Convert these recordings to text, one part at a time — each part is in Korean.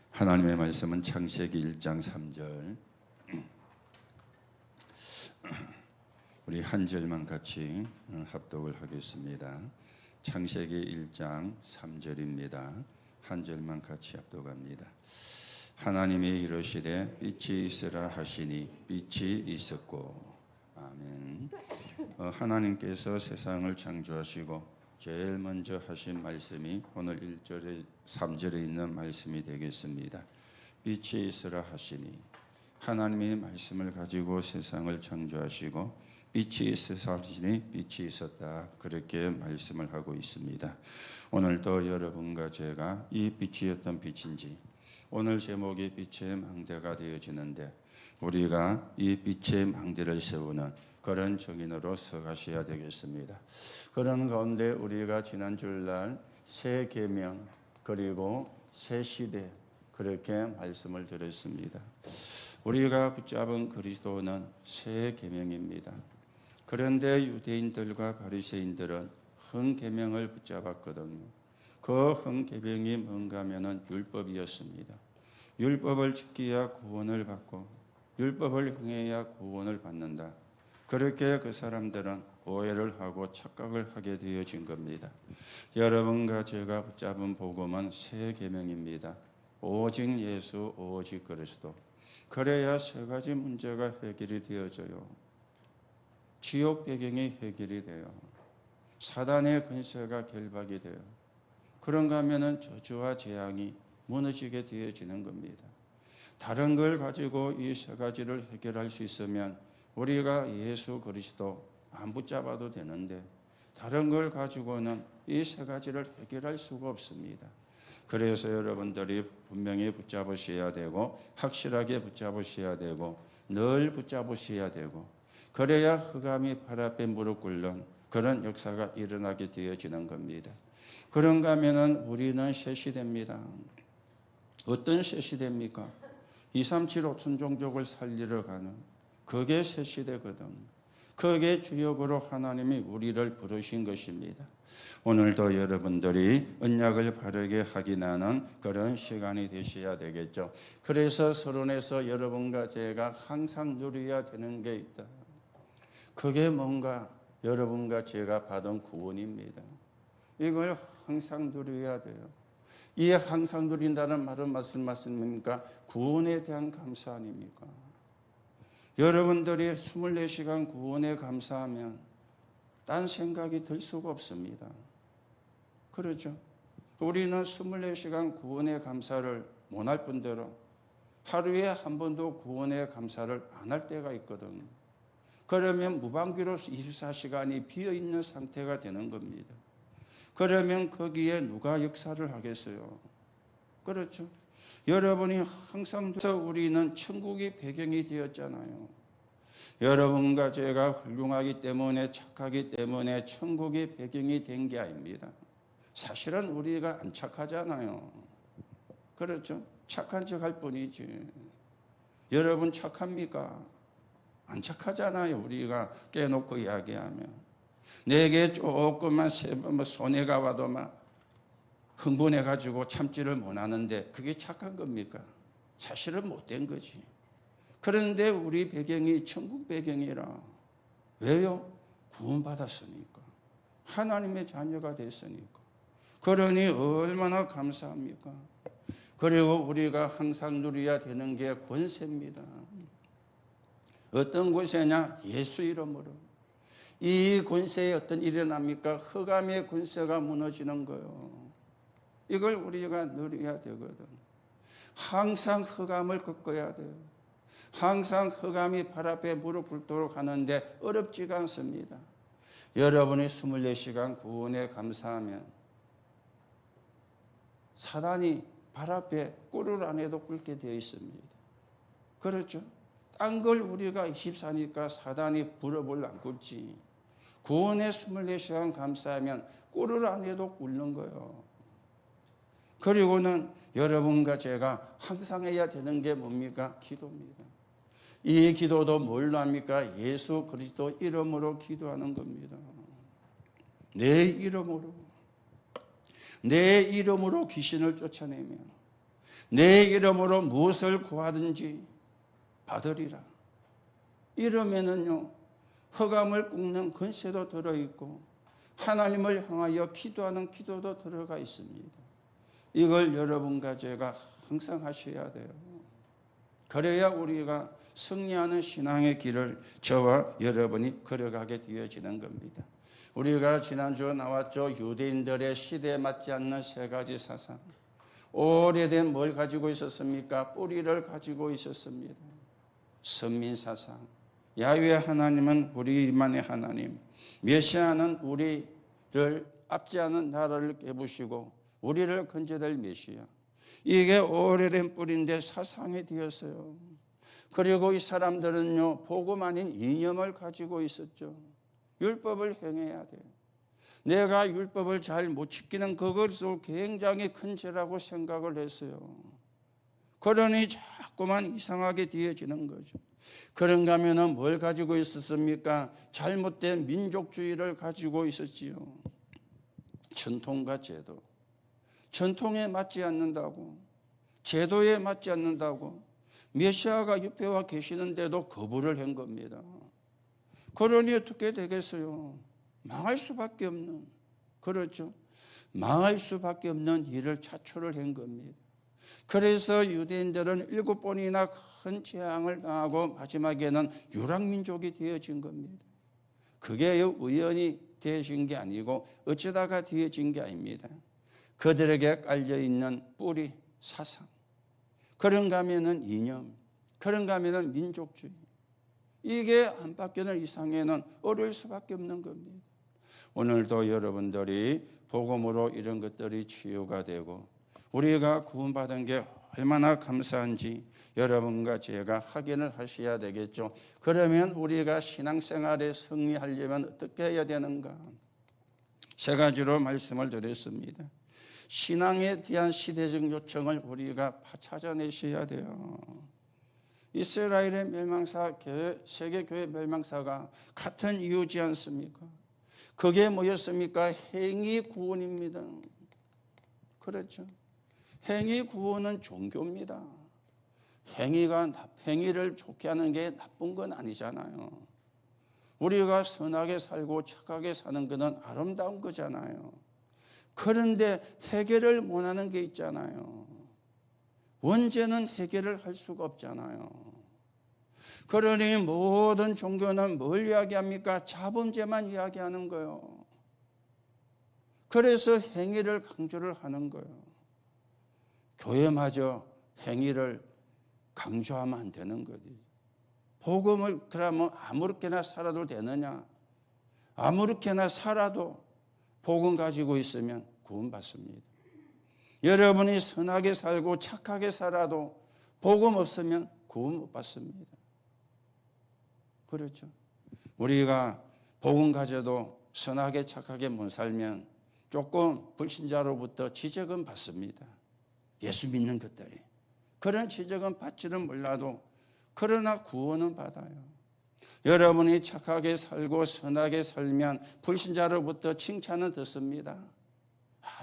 하나님의 말씀은 창세기 1장 3절. 우리 한 절만 같이 합독을 하겠습니다. 창세기 1장 3절입니다. 한 절만 같이 합독합니다. 하나님이 이르시되 빛이 있으라 하시니 빛이 있었고. 아멘. 하나님께서 세상을 창조하시고 제일 먼저 하신 말씀이 오늘 1절에 3절에 있는 말씀이 되겠습니다. 빛이 있으라 하시니, 하나님이 말씀을 가지고 세상을 창조하시고 빛이 있으라 하시니 빛이 있었다, 그렇게 말씀을 하고 있습니다. 오늘도 여러분과 제가 이 빛이 어떤 빛인지, 오늘 제목이 빛의 망대가 되어지는데 우리가 이 빛의 망대를 세우는 그런 증인으로 서가셔야 되겠습니다. 그런 가운데 우리가 지난 주일날 새 계명 그리고 새 시대 그렇게 말씀을 드렸습니다. 우리가 붙잡은 그리스도는 새 계명입니다. 그런데 유대인들과 바리새인들은 흠 계명을 붙잡았거든요. 그 흠 계명이 뭔가 하면은 율법이었습니다. 율법을 지켜야 구원을 받고 율법을 행해야 구원을 받는다. 그렇게 그 사람들은 오해를 하고 착각을 하게 되어진 겁니다. 여러분과 제가 붙잡은 복음은 새 계명입니다. 오직 예수, 오직 그리스도. 그래야 세 가지 문제가 해결이 되어져요. 지옥 배경이 해결이 돼요. 사단의 근세가 결박이 돼요. 그런가 하면은 저주와 재앙이 무너지게 되어지는 겁니다. 다른 걸 가지고 이 세 가지를 해결할 수 있으면 우리가 예수 그리스도 안 붙잡아도 되는데 다른 걸 가지고는 이 세 가지를 해결할 수가 없습니다. 그래서 여러분들이 분명히 붙잡으셔야 되고 확실하게 붙잡으셔야 되고 늘 붙잡으셔야 되고, 그래야 흑암이 발 앞에 무릎 꿇는 그런 역사가 일어나게 되어지는 겁니다. 그런가 하면은 우리는 새 시대입니다. 어떤 새 시대입니까? 237 5천 종족을 살리러 가는 그게 새 시대거든. 그게 주역으로 하나님이 우리를 부르신 것입니다. 오늘도 여러분들이 언약을 바르게 확인하는 그런 시간이 되셔야 되겠죠. 그래서 서론에서 여러분과 제가 항상 누려야 되는 게 있다. 그게 뭔가 여러분과 제가 받은 구원입니다. 이걸 항상 누려야 돼요. 이 항상 누린다는 말은 무슨 말씀입니까? 구원에 대한 감사 아닙니까? 여러분들이 24시간 구원에 감사하면 딴 생각이 들 수가 없습니다. 그렇죠? 우리는 24시간 구원의 감사를 못할 뿐더러 하루에 한 번도 구원의 감사를 안 할 때가 있거든요. 그러면 무방비로 24시간이 비어있는 상태가 되는 겁니다. 그러면 거기에 누가 역사를 하겠어요? 그렇죠? 여러분이 항상 우리는 천국이 배경이 되었잖아요. 여러분과 제가 훌륭하기 때문에 착하기 때문에 천국이 배경이 된 게 아닙니다. 사실은 우리가 안 착하잖아요. 그렇죠? 착한 척 할 뿐이지. 여러분 착합니까? 안 착하잖아요. 우리가 깨놓고 이야기하면. 내게 조금만 손해가 와도 막 흥분해가지고 참지를 못하는데 그게 착한 겁니까? 사실은 못된 거지. 그런데 우리 배경이 천국 배경이라. 왜요? 구원받았으니까. 하나님의 자녀가 됐으니까. 그러니 얼마나 감사합니까? 그리고 우리가 항상 누려야 되는 게 권세입니다. 어떤 권세냐? 예수 이름으로. 이 권세에 어떤 일이 일어납니까? 흑암의 권세가 무너지는 거예요. 이걸 우리가 누려야 되거든. 항상 흑암을 꺾어야 돼요. 항상 흑암이 발 앞에 무릎 꿇도록 하는데 어렵지가 않습니다. 여러분이 24시간 구원에 감사하면 사단이 발 앞에 꿇을 안에도 꿇게 되어 있습니다. 그렇죠? 딴 걸 우리가 24니까 사단이 부러볼 안 꿇지. 구원에 24시간 감사하면 꿇을 안에도 꿇는 거예요. 그리고는 여러분과 제가 항상 해야 되는 게 뭡니까? 기도입니다. 이 기도도 뭘로 합니까? 예수 그리스도 이름으로 기도하는 겁니다. 내 이름으로. 내 이름으로 귀신을 쫓아내며 내 이름으로 무엇을 구하든지 받으리라. 이러면은요, 흑암을 꺾는 권세도 들어있고 하나님을 향하여 기도하는 기도도 들어가 있습니다. 이걸 여러분과 제가 항상 하셔야 돼요. 그래야 우리가 승리하는 신앙의 길을 저와 여러분이 걸어가게 되어지는 겁니다. 우리가 지난주 나왔죠. 유대인들의 시대에 맞지 않는 세 가지 사상. 오래된 뭘 가지고 있었습니까? 뿌리를 가지고 있었습니다. 선민사상. 야훼 하나님은 우리만의 하나님. 메시아는 우리를 압제하는 나라를 깨부시고 우리를 건져낼 메시아. 이게 오래된 뿌리인데 사상이 되었어요. 그리고 이 사람들은요, 복음 아닌 이념을 가지고 있었죠. 율법을 행해야 돼요. 내가 율법을 잘 못 지키는 그것을 굉장히 큰 죄라고 생각을 했어요. 그러니 자꾸만 이상하게 되어지는 거죠. 그런가 하면은 뭘 가지고 있었습니까? 잘못된 민족주의를 가지고 있었지요. 전통과 제도. 전통에 맞지 않는다고, 제도에 맞지 않는다고 메시아가 옆에 와 계시는데도 거부를 한 겁니다. 그러니 어떻게 되겠어요? 망할 수밖에 없는, 그렇죠? 망할 수밖에 없는 일을 자초를 한 겁니다. 그래서 유대인들은 7번이나 큰 재앙을 당하고 마지막에는 유랑민족이 되어진 겁니다. 그게 우연히 되어진 게 아니고 어쩌다가 되어진 게 아닙니다. 그들에게 깔려있는 뿌리, 사상, 그런가 하면은 이념, 그런가 하면은 민족주의, 이게 안 바뀌는 이상에는 어려울 수밖에 없는 겁니다. 오늘도 여러분들이 복음으로 이런 것들이 치유가 되고 우리가 구원받은 게 얼마나 감사한지 여러분과 제가 확인을 하셔야 되겠죠. 그러면 우리가 신앙생활에 승리하려면 어떻게 해야 되는가? 세 가지로 말씀을 드렸습니다. 신앙에 대한 시대적 요청을 우리가 찾아내셔야 돼요. 이스라엘의 멸망사, 세계교회 멸망사가 같은 이유지 않습니까? 그게 뭐였습니까? 행위 구원입니다. 그렇죠. 행위 구원은 종교입니다. 행위를 좋게 하는 게 나쁜 건 아니잖아요. 우리가 선하게 살고 착하게 사는 것은 아름다운 거잖아요. 그런데 해결을 못하는 게 있잖아요. 원죄는 해결을 할 수가 없잖아요. 그러니 모든 종교는 뭘 이야기합니까? 자범죄만 이야기하는 거예요. 그래서 행위를 강조를 하는 거예요. 교회마저 행위를 강조하면 안 되는 거지. 복음을 그러면 아무렇게나 살아도 되느냐? 아무렇게나 살아도 복음 가지고 있으면 구원받습니다. 여러분이 선하게 살고 착하게 살아도 복음 없으면 구원 못 받습니다. 그렇죠. 우리가 복음 가져도 선하게 착하게 못 살면 조금 불신자로부터 지적은 받습니다. 예수 믿는 것들이. 그런 지적은 받지는 몰라도 그러나 구원은 받아요. 여러분이 착하게 살고 선하게 살면 불신자로부터 칭찬은 듣습니다.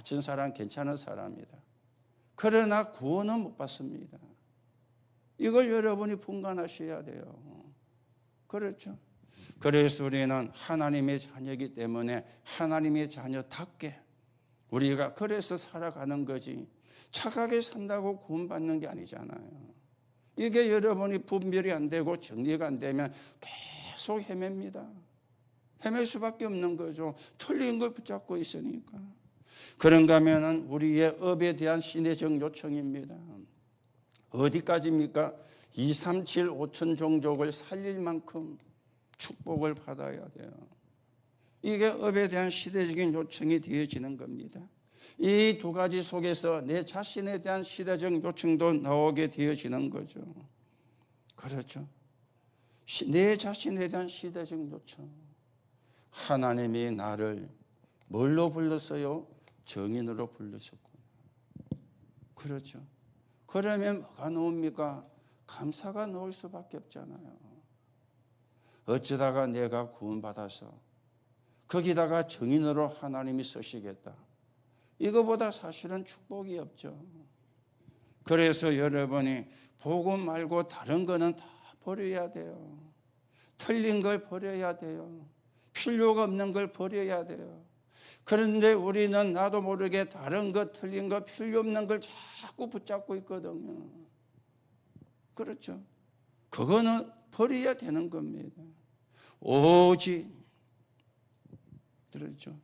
저 사람 괜찮은 사람이다. 그러나 구원은 못 받습니다. 이걸 여러분이 분간하셔야 돼요. 그렇죠. 그래서 우리는 하나님의 자녀이기 때문에 하나님의 자녀답게 우리가 그래서 살아가는 거지 착하게 산다고 구원받는 게 아니잖아요. 이게 여러분이 분별이 안 되고 정리가 안 되면 계속 헤맵니다. 헤맬 수밖에 없는 거죠. 틀린 걸 붙잡고 있으니까. 그런가 하면 우리의 업에 대한 신의적 요청입니다. 어디까지입니까? 2, 3, 7, 5천 종족을 살릴 만큼 축복을 받아야 돼요. 이게 업에 대한 시대적인 요청이 되어지는 겁니다. 이 두 가지 속에서 내 자신에 대한 시대적 요청도 나오게 되어지는 거죠. 그렇죠. 내 자신에 대한 시대적 요청. 하나님이 나를 뭘로 불렀어요? 정인으로 불르셨구나. 그렇죠. 그러면 뭐가 나옵니까? 감사가 나올 수밖에 없잖아요. 어쩌다가 내가 구원받아서 거기다가 정인으로 하나님이 쓰시겠다. 이거보다 사실은 축복이 없죠. 그래서 여러분이 복음 말고 다른 거는 다 버려야 돼요. 틀린 걸 버려야 돼요. 필요가 없는 걸 버려야 돼요. 그런데 우리는 나도 모르게 다른 것, 틀린 것, 필요 없는 걸 자꾸 붙잡고 있거든요. 그렇죠? 그거는 버려야 되는 겁니다. 오직, 그렇죠?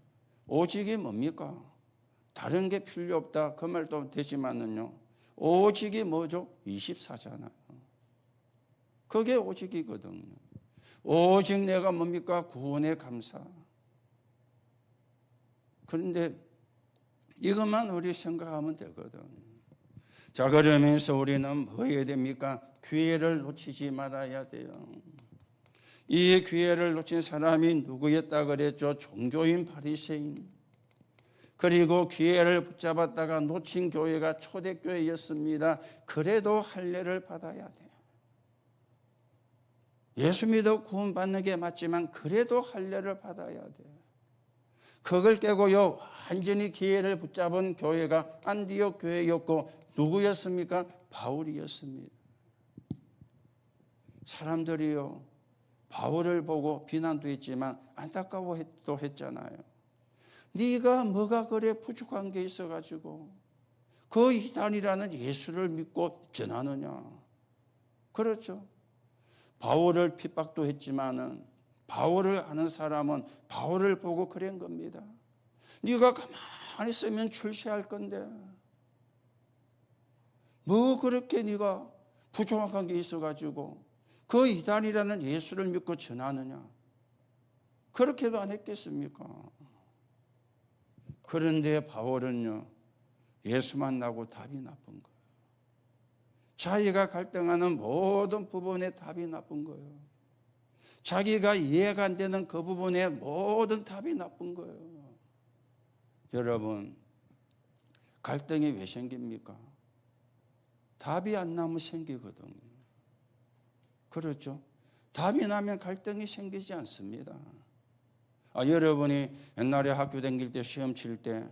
오직이 뭡니까? 다른 게 필요 없다. 그 말도 되지만은요. 오직이 뭐죠? 24잖아요. 그게 오직이거든요. 오직 내가 뭡니까? 구원의 감사. 그런데 이것만 우리 생각하면 되거든. 자, 그러면서 우리는 뭐 해야 됩니까? 기회를 놓치지 말아야 돼요. 이 기회를 놓친 사람이 누구였다 그랬죠? 종교인 바리새인. 그리고 기회를 붙잡았다가 놓친 교회가 초대교회였습니다. 그래도 할례를 받아야 돼요. 예수 믿어 구원받는 게 맞지만 그래도 할례를 받아야 돼요. 그걸 깨고요, 완전히 기회를 붙잡은 교회가 안디옥 교회였고 누구였습니까? 바울이었습니다. 사람들이요, 바울을 보고 비난도 했지만 안타까워도 했잖아요. 네가 뭐가 그래 부족한 게 있어가지고 그 이단이라는 예수를 믿고 전하느냐. 그렇죠. 바울을 핍박도 했지만은 바울을 아는 사람은 바울을 보고 그런 겁니다. 네가 가만히 있으면 출세할 건데 뭐 그렇게 네가 부족한 게 있어가지고 그 이단이라는 예수를 믿고 전하느냐. 그렇게도 안 했겠습니까? 그런데 바울은요, 예수 만나고 답이 나쁜 거예요. 자기가 갈등하는 모든 부분에 답이 나쁜 거예요. 자기가 이해가 안 되는 그 부분에 모든 답이 나쁜 거예요. 여러분, 갈등이 왜 생깁니까? 답이 안 나면 생기거든요. 그렇죠? 답이 나면 갈등이 생기지 않습니다. 여러분이 옛날에 학교 다닐 때 시험 칠 때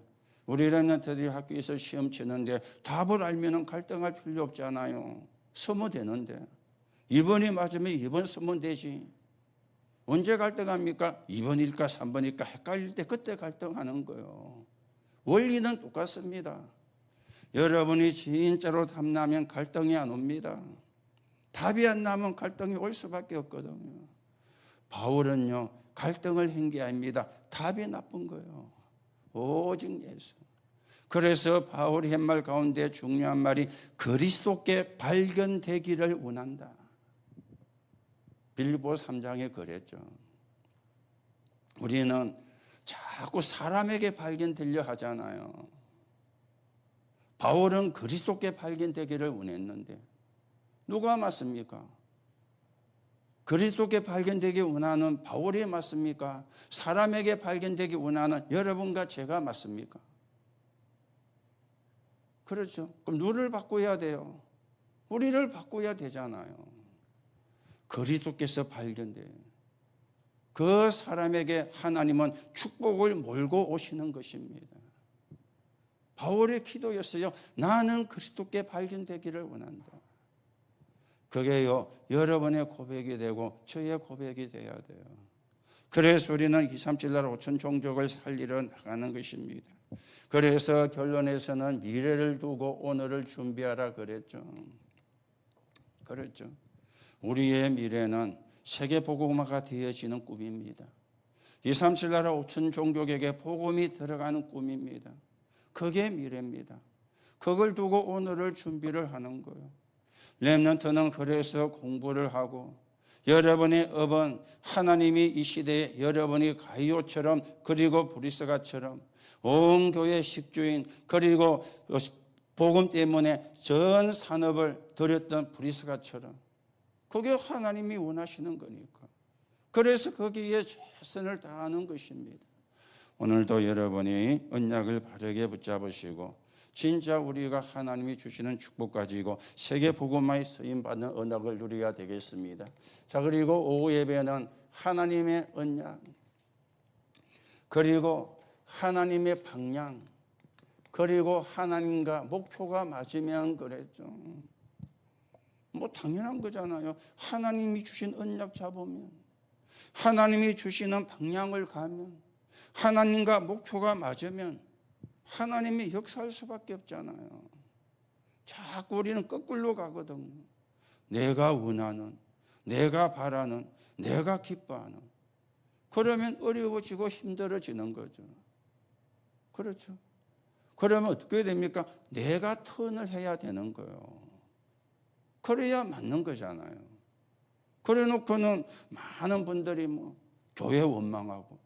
우리 랩런트들이 학교에서 시험 치는데 답을 알면 갈등할 필요 없잖아요. 쓰면 되는데 2번이 맞으면 2번 쓰면 되지. 언제 갈등합니까? 2번일까 3번일까 헷갈릴 때 그때 갈등하는 거예요. 원리는 똑같습니다. 여러분이 진짜로 답 나면 갈등이 안 옵니다. 답이 안 나면 갈등이 올 수밖에 없거든요. 바울은요, 갈등을 한 게 아닙니다. 답이 나쁜 거예요. 오직 예수. 그래서 바울이 한 말 가운데 중요한 말이 그리스도께 발견되기를 원한다. 빌립보 3장에 그랬죠. 우리는 자꾸 사람에게 발견되려 하잖아요. 바울은 그리스도께 발견되기를 원했는데 누가 맞습니까? 그리스도께 발견되기 원하는 바울이 맞습니까? 사람에게 발견되기 원하는 여러분과 제가 맞습니까? 그렇죠. 그럼 누구를 바꿔야 돼요? 우리를 바꿔야 되잖아요. 그리스도께서 발견돼요. 그 사람에게 하나님은 축복을 몰고 오시는 것입니다. 바울의 기도였어요. 나는 그리스도께 발견되기를 원한다. 그게요, 여러분의 고백이 되고 저의 고백이 돼야 돼요. 그래서 우리는 237나라 5천 종족을 살리러 나가는 것입니다. 그래서 결론에서는 미래를 두고 오늘을 준비하라 그랬죠. 그렇죠. 우리의 미래는 세계 복음화가 되어지는 꿈입니다. 237나라 5천 종족에게 복음이 들어가는 꿈입니다. 그게 미래입니다. 그걸 두고 오늘을 준비를 하는 거예요. 렘넌트는 그래서 공부를 하고 여러분의 업은 하나님이 이 시대에 여러분이 가이오처럼 그리고 브리스가처럼 온 교회 식주인 그리고 복음 때문에 전 산업을 들였던 브리스가처럼 그게 하나님이 원하시는 거니까. 그래서 거기에 최선을 다하는 것입니다. 오늘도 여러분이 언약을 바르게 붙잡으시고 진짜 우리가 하나님이 주시는 축복 가지고 세계 복음화에 쓰임받는 언약을 누려야 되겠습니다. 자, 그리고 오후 예배는 하나님의 언약 그리고 하나님의 방향 그리고 하나님과 목표가 맞으면 그랬죠. 뭐 당연한 거잖아요. 하나님이 주신 언약 잡으면, 하나님이 주시는 방향을 가면, 하나님과 목표가 맞으면 하나님이 역사할 수밖에 없잖아요. 자꾸 우리는 거꾸로 가거든요. 내가 원하는, 내가 바라는, 내가 기뻐하는. 그러면 어려워지고 힘들어지는 거죠. 그렇죠. 그러면 어떻게 됩니까? 내가 턴을 해야 되는 거예요. 그래야 맞는 거잖아요. 그래 놓고는 많은 분들이 뭐 교회 원망하고,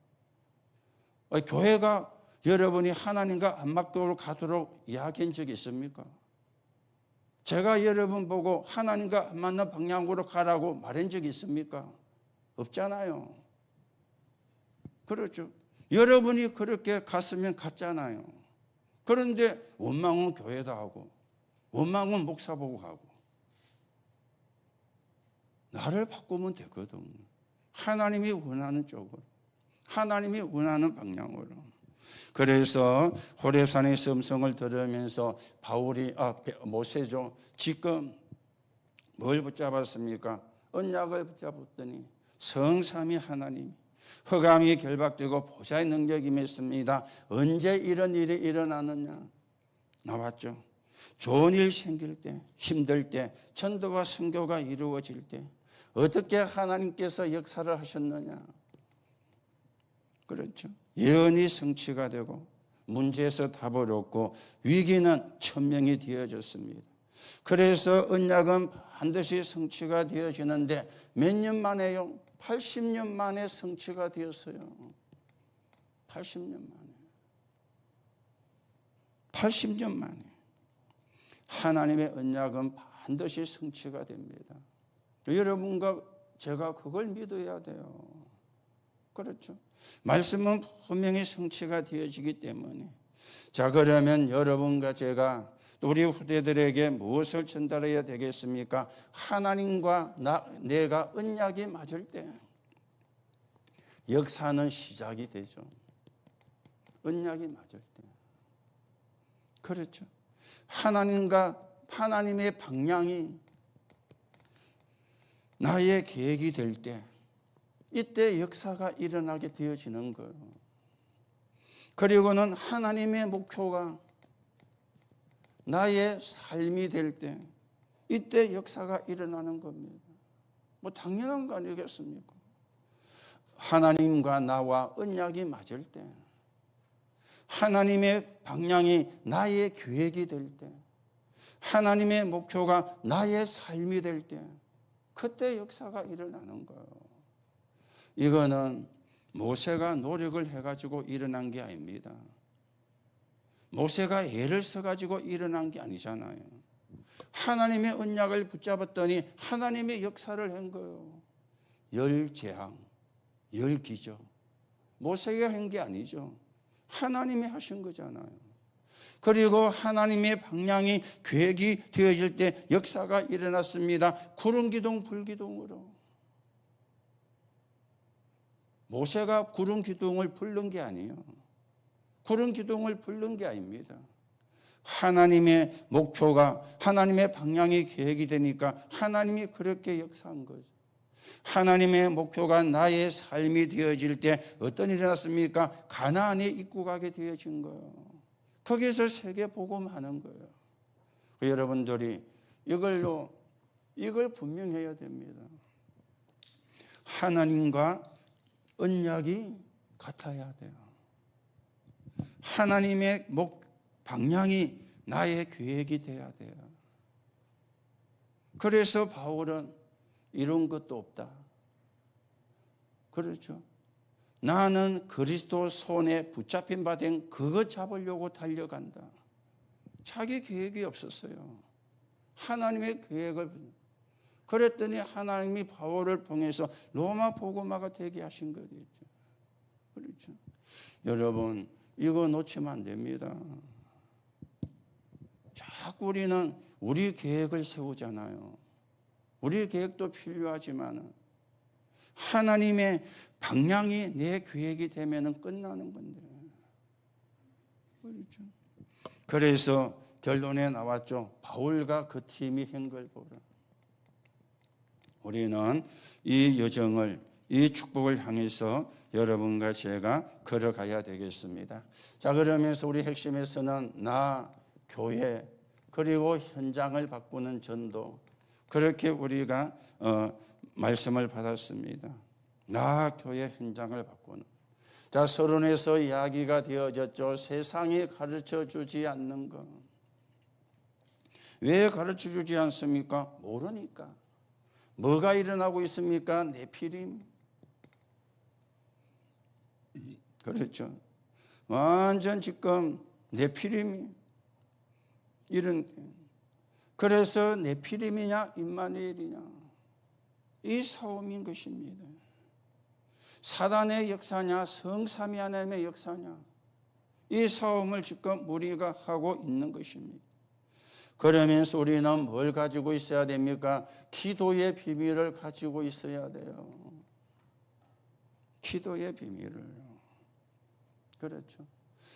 교회가 여러분이 하나님과 안 맞도록 가도록 이야기한 적이 있습니까? 제가 여러분 보고 하나님과 안 맞는 방향으로 가라고 말한 적이 있습니까? 없잖아요. 그렇죠. 여러분이 그렇게 갔으면 갔잖아요. 그런데 원망은 교회다 하고, 원망은 목사 보고 가고. 나를 바꾸면 되거든. 하나님이 원하는 쪽으로, 하나님이 원하는 방향으로. 그래서 호렙산의 음성을 들으면서 바울이 모세죠. 지금 뭘 붙잡았습니까? 언약을 붙잡았더니 성삼위 하나님, 흑암이 결박되고 보좌의 능력이 임했습니다. 언제 이런 일이 일어나느냐? 나왔죠. 좋은 일 생길 때, 힘들 때, 전도와 선교가 이루어질 때 어떻게 하나님께서 역사를 하셨느냐? 그렇죠. 예언이 성취가 되고 문제에서 답을 얻고 위기는 천명이 되어졌습니다. 그래서 언약은 반드시 성취가 되어지는데 몇 년 만에요? 80년 만에 성취가 되었어요. 80년 만에. 80년 만에. 하나님의 언약은 반드시 성취가 됩니다. 여러분과 제가 그걸 믿어야 돼요. 그렇죠. 말씀은 분명히 성취가 되어지기 때문에. 자, 그러면 여러분과 제가 우리 후대들에게 무엇을 전달해야 되겠습니까? 하나님과 내가 언약이 맞을 때 역사는 시작이 되죠. 언약이 맞을 때. 그렇죠. 하나님의 방향이 나의 계획이 될 때, 이때 역사가 일어나게 되어지는 거예요. 그리고는 하나님의 목표가 나의 삶이 될 때, 이때 역사가 일어나는 겁니다. 뭐 당연한 거 아니겠습니까? 하나님과 나와 언약이 맞을 때, 하나님의 방향이 나의 계획이 될 때, 하나님의 목표가 나의 삶이 될 때, 그때 역사가 일어나는 거예요. 이거는 모세가 노력을 해가지고 일어난 게 아닙니다. 모세가 애를 써가지고 일어난 게 아니잖아요. 하나님의 언약을 붙잡았더니 하나님의 역사를 한 거예요. 10재앙, 10기적. 모세가 한 게 아니죠. 하나님이 하신 거잖아요. 그리고 하나님의 방향이 계획이 되어질 때 역사가 일어났습니다. 구름 기둥 불기둥으로. 모세가 구름 기둥을 부른 게 아니에요. 구름 기둥을 부른 게 아닙니다. 하나님의 목표가, 하나님의 방향이 계획이 되니까 하나님이 그렇게 역사한 거죠. 하나님의 목표가 나의 삶이 되어질 때 어떤 일이 났습니까? 가나안에 입국하게 되어진 거예요. 거기에서 세계 복음하는 거예요. 여러분들이 이걸 분명해야 됩니다. 하나님과 언약이 같아야 돼요. 하나님의 방향이 나의 계획이 돼야 돼요. 그래서 바울은 이런 것도 없다. 그렇죠. 나는 그리스도 손에 붙잡힌 바 된 그거 잡으려고 달려간다. 자기 계획이 없었어요. 하나님의 계획을. 그랬더니 하나님이 바울을 통해서 로마 복음화가 되게 하신 거겠죠. 그렇죠. 여러분, 이거 놓치면 안 됩니다. 자꾸 우리는 우리 계획을 세우잖아요. 우리 계획도 필요하지만 하나님의 방향이 내 계획이 되면 끝나는 건데. 그렇죠. 그래서 결론에 나왔죠. 바울과 그 팀이 한 걸 보라. 우리는 이 여정을, 이 축복을 향해서 여러분과 제가 걸어가야 되겠습니다. 자, 그러면서 우리 핵심에서는 나, 교회, 그리고 현장을 바꾸는 전도, 그렇게 우리가 말씀을 받았습니다. 나, 교회, 현장을 바꾸는. 자, 서론에서 이야기가 되어졌죠. 세상이 가르쳐주지 않는 것. 왜 가르쳐주지 않습니까? 모르니까. 뭐가 일어나고 있습니까? 네피림. 그렇죠. 완전 지금 네피림이 이런. 그래서 네피림이냐 임마누엘이냐 이 싸움인 것입니다. 사단의 역사냐 성삼위 하나님의 역사냐 이 싸움을 지금 우리가 하고 있는 것입니다. 그러면서 우리는 뭘 가지고 있어야 됩니까? 기도의 비밀을 가지고 있어야 돼요. 기도의 비밀을. 그렇죠.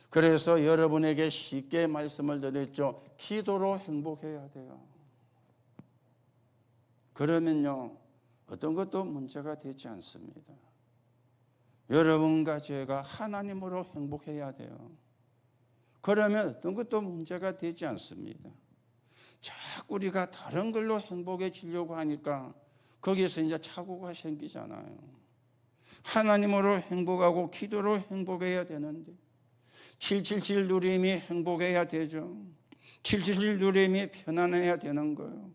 그래서 여러분에게 쉽게 말씀을 드렸죠. 기도로 행복해야 돼요. 그러면요, 어떤 것도 문제가 되지 않습니다. 여러분과 제가 하나님으로 행복해야 돼요. 그러면 어떤 것도 문제가 되지 않습니다. 자꾸 우리가 다른 걸로 행복해지려고 하니까 거기서 이제 착오가 생기잖아요. 하나님으로 행복하고 기도로 행복해야 되는데 777 누림이 행복해야 되죠. 777 누림이 편안해야 되는 거예요.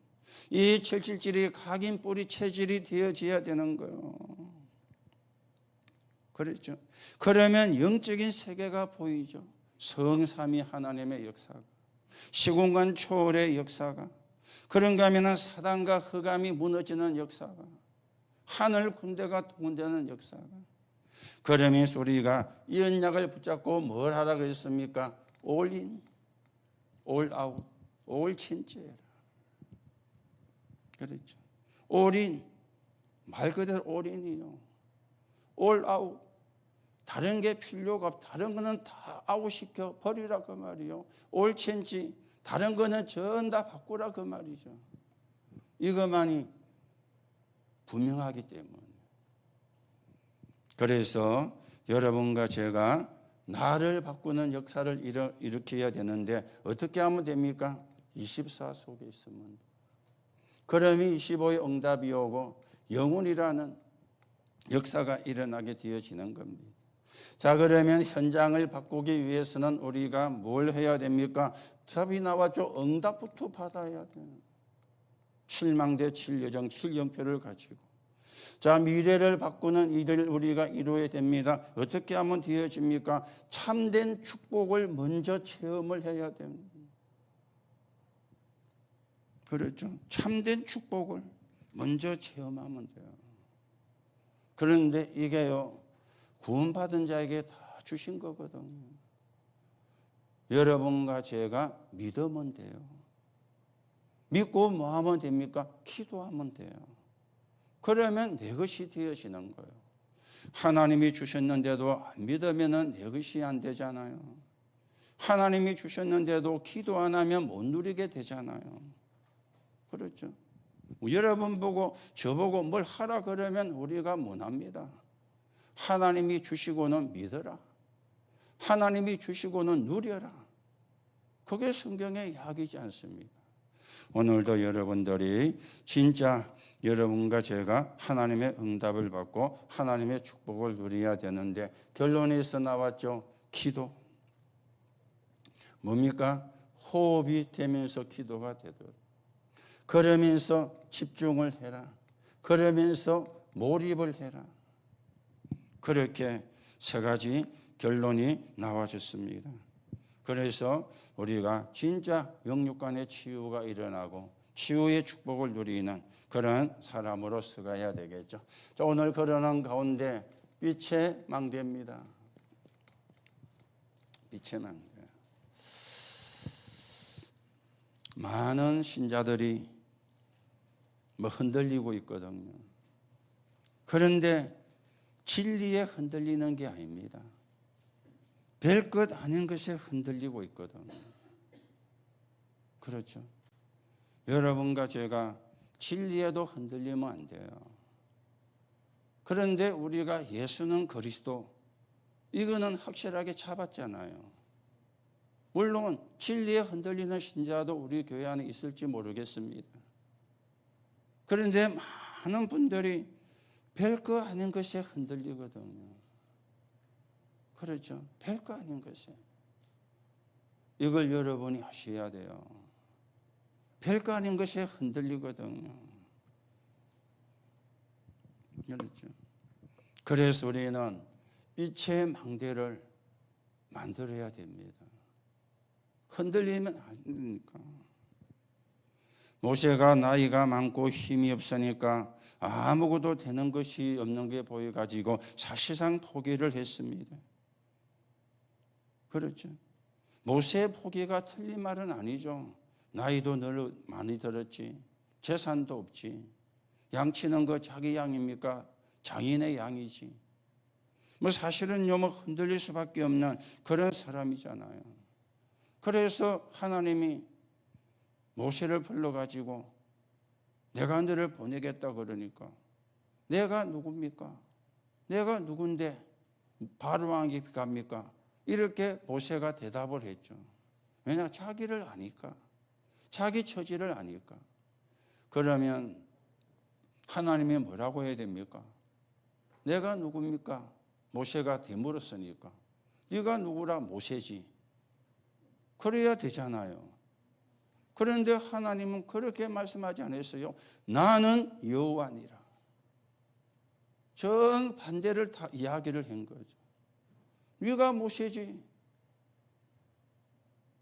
이 777이 각인 뿌리 체질이 되어져야 되는 거예요. 그렇죠. 그러면 영적인 세계가 보이죠. 성삼위 하나님의 역사가, 시공간 초월의 역사가, 그런가 하면 사단과 흑암이 무너지는 역사가, 하늘 군대가 통운되는 역사가. 그러면서 우리가 이 언약을 붙잡고 뭘 하라 그랬습니까? All in, all out, all change해라. 그렇죠. All in, 말 그대로 all in이요. All out, 다른 게 필요가 없고 다른 거는 다 아웃시켜 버리라 그 말이요. All change, 다른 거는 전 다 바꾸라 그 말이죠. 이것만이 분명하기 때문에. 그래서 여러분과 제가 나를 바꾸는 역사를 일으켜야 되는데 어떻게 하면 됩니까? 24 속에 있으면. 그러면 25의 응답이 오고 영혼이라는 역사가 일어나게 되어지는 겁니다. 자, 그러면 현장을 바꾸기 위해서는 우리가 뭘 해야 됩니까? 답이 나왔죠. 응답부터 받아야 돼요. 7망대 7여정 7영표를 가지고. 자, 미래를 바꾸는 일을 우리가 이루어야 됩니다. 어떻게 하면 되어집니까? 참된 축복을 먼저 체험을 해야 됩니다. 그렇죠. 참된 축복을 먼저 체험하면 돼요. 그런데 이게요, 구원받은 자에게 다 주신 거거든요. 여러분과 제가 믿으면 돼요. 믿고 뭐 하면 됩니까? 기도하면 돼요. 그러면 내 것이 되어지는 거예요. 하나님이 주셨는데도 안 믿으면 내 것이 안 되잖아요. 하나님이 주셨는데도 기도 안 하면 못 누리게 되잖아요. 그렇죠. 여러분 보고 저보고 뭘 하라 그러면 우리가 못 합니다. 하나님이 주시고는 믿어라. 하나님이 주시고는 누려라. 그게 성경의 이야기지 않습니까? 오늘도 여러분들이 진짜 여러분과 제가 하나님의 응답을 받고 하나님의 축복을 누려야 되는데 결론에서 나왔죠. 기도. 뭡니까? 호흡이 되면서 기도가 되도록. 그러면서 집중을 해라. 그러면서 몰입을 해라. 그렇게 세 가지 결론이 나와졌습니다. 그래서 우리가 진짜 영육간의 치유가 일어나고 치유의 축복을 누리는 그런 사람으로 서가야 되겠죠. 자, 오늘 걸어난 가운데 빛의 망대입니다. 빛의 망대. 많은 신자들이 흔들리고 있거든요. 그런데 진리에 흔들리는 게 아닙니다. 별 것 아닌 것에 흔들리고 있거든요. 그렇죠. 여러분과 제가 진리에도 흔들리면 안 돼요. 그런데 우리가 예수는 그리스도, 이거는 확실하게 잡았잖아요. 물론 진리에 흔들리는 신자도 우리 교회 안에 있을지 모르겠습니다. 그런데 많은 분들이 별거 아닌 것에 흔들리거든요. 그렇죠. 별거 아닌 것에. 이걸 여러분이 아셔야 돼요. 별거 아닌 것에 흔들리거든요. 그렇죠. 그래서 우리는 빛의 망대를 만들어야 됩니다. 흔들리면 안 되니까. 모세가 나이가 많고 힘이 없으니까 아무것도 되는 것이 없는 게 보여가지고 사실상 포기를 했습니다. 그렇죠. 모세의 포기가 틀린 말은 아니죠. 나이도 늘 많이 들었지. 재산도 없지. 양치는 거 자기 양입니까? 장인의 양이지. 뭐 사실은요, 뭐 흔들릴 수밖에 없는 그런 사람이잖아요. 그래서 하나님이 모세를 불러가지고 내가 너를 보내겠다 그러니까 내가 누굽니까? 내가 누군데 바로 왕이 갑니까? 이렇게 모세가 대답을 했죠. 왜냐? 자기를 아니까. 자기 처지를 아니까. 그러면 하나님이 뭐라고 해야 됩니까? 내가 누굽니까? 모세가 되물었으니까. 네가 누구라? 모세지. 그래야 되잖아요. 그런데 하나님은 그렇게 말씀하지 않았어요. 나는 여호와니라. 정반대를 다 이야기를 한 거죠. 네가 모세지.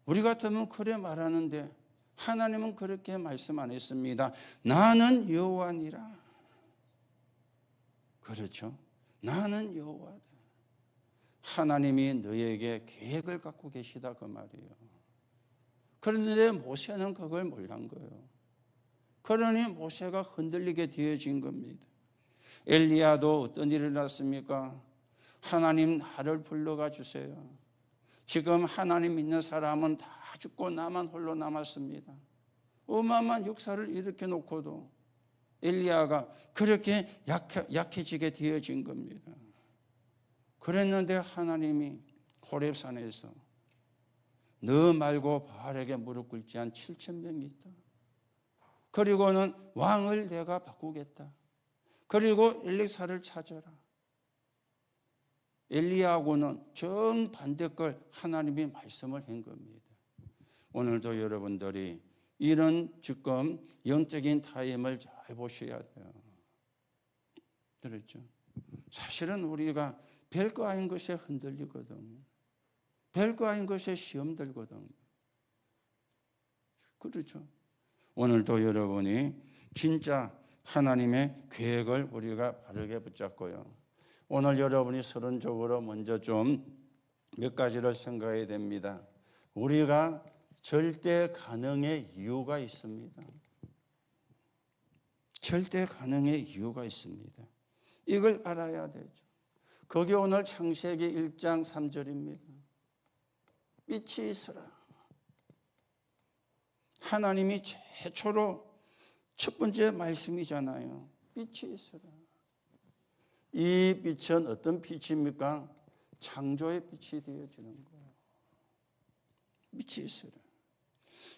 우리 같으면 그래 말하는데 하나님은 그렇게 말씀 안 했습니다. 나는 여호와니라. 그렇죠. 나는 여호와다. 하나님이 너에게 계획을 갖고 계시다 그 말이에요. 그런데 모세는 그걸 몰란 거예요. 그러니 모세가 흔들리게 되어진 겁니다. 엘리야도 어떤 일이 났습니까? 하나님 나를 불러가 주세요. 지금 하나님 믿는 사람은 다 죽고 나만 홀로 남았습니다. 어마어마한 역사를 일으켜 놓고도 엘리야가 그렇게 약해지게 되어진 겁니다. 그랬는데 하나님이 호렙산에서 너 말고 바알에게 무릎 꿇지 한 7,000명이 있다. 그리고는 왕을 내가 바꾸겠다. 그리고 엘리사를 찾아라. 엘리야하고는 정반대 걸 하나님이 말씀을 한 겁니다. 오늘도 여러분들이 이런 지금 영적인 타임을 잘 보셔야 돼요. 그렇죠? 사실은 우리가 별거 아닌 것에 흔들리거든요. 별거 아닌 것에 시험 들거든요. 그렇죠? 오늘도 여러분이 진짜 하나님의 계획을 우리가 바르게 붙잡고요. 오늘 여러분이 서론적으로 먼저 좀 몇 가지를 생각해야 됩니다. 우리가 절대 가능의 이유가 있습니다. 절대 가능의 이유가 있습니다. 이걸 알아야 되죠. 그게 오늘 창세기 1장 3절입니다. 빛이 있으라. 하나님이 최초로 첫 번째 말씀이잖아요. 빛이 있으라. 이 빛은 어떤 빛입니까? 창조의 빛이 되어지는 거예요. 빛이 있으라.